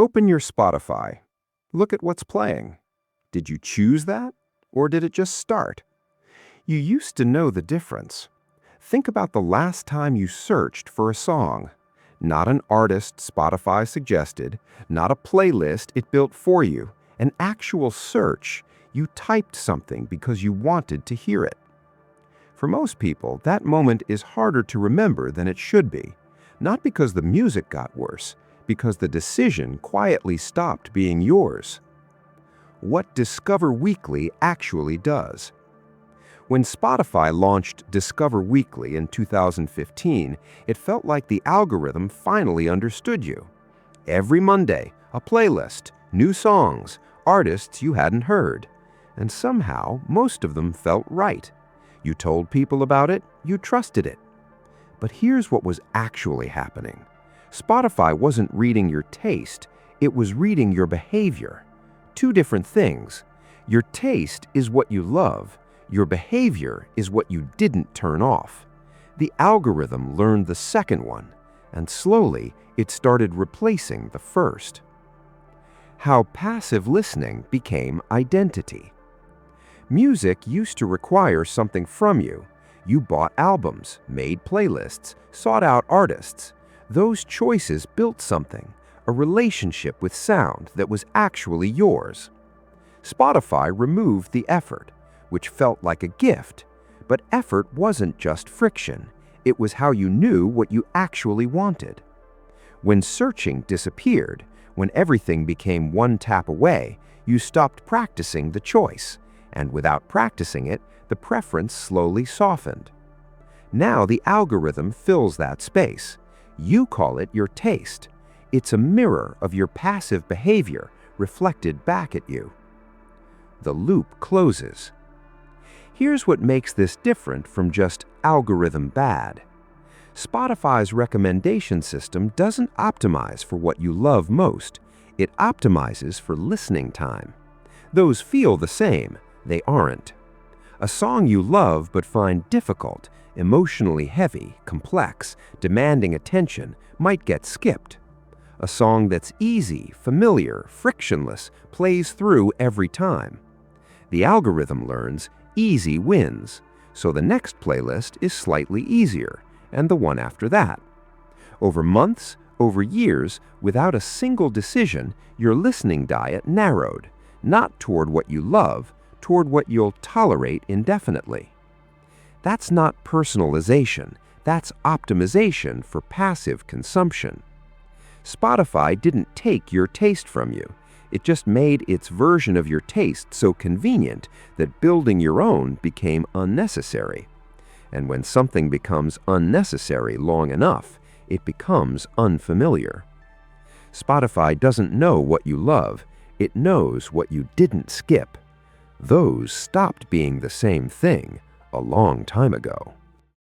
Open your Spotify. Look at what's playing. Did you choose that, or did it just start? You used to know the difference. Think about the last time you searched for a song. Not an artist Spotify suggested, not a playlist it built for you, an actual search. You typed something because you wanted to hear it. For most people, that moment is harder to remember than it should be, not because the music got worse, because the decision quietly stopped being yours. What Discover Weekly actually does. When Spotify launched Discover Weekly in 2015, it felt like the algorithm finally understood you. Every Monday, a playlist, new songs, artists you hadn't heard. And somehow, most of them felt right. You told people about it, you trusted it. But here's what was actually happening. Spotify wasn't reading your taste, it was reading your behavior. Two different things. Your taste is what you love. Your behavior is what you didn't turn off. The algorithm learned the second one, and slowly it started replacing the first. How passive listening became identity. Music used to require something from you. You bought albums, made playlists, sought out artists. Those choices built something, a relationship with sound that was actually yours. Spotify removed the effort, which felt like a gift, but effort wasn't just friction. It was how you knew what you actually wanted. When searching disappeared, when everything became one tap away, you stopped practicing the choice, and without practicing it, the preference slowly softened. Now the algorithm fills that space. You call it your taste. It's a mirror of your passive behavior reflected back at you. The loop closes. Here's what makes this different from just algorithm bad. Spotify's recommendation system doesn't optimize for what you love most. It optimizes for listening time. Those feel the same. They aren't. A song you love but find difficult, emotionally heavy, complex, demanding attention might get skipped. A song that's easy, familiar, frictionless, plays through every time. The algorithm learns easy wins, so the next playlist is slightly easier, and the one after that. Over months, over years, without a single decision, your listening diet narrowed, not toward what you love, toward what you'll tolerate indefinitely. That's not personalization, that's optimization for passive consumption. Spotify didn't take your taste from you. It just made its version of your taste so convenient that building your own became unnecessary. And when something becomes unnecessary long enough, it becomes unfamiliar. Spotify doesn't know what you love, it knows what you didn't skip. Those stopped being the same thing a long time ago.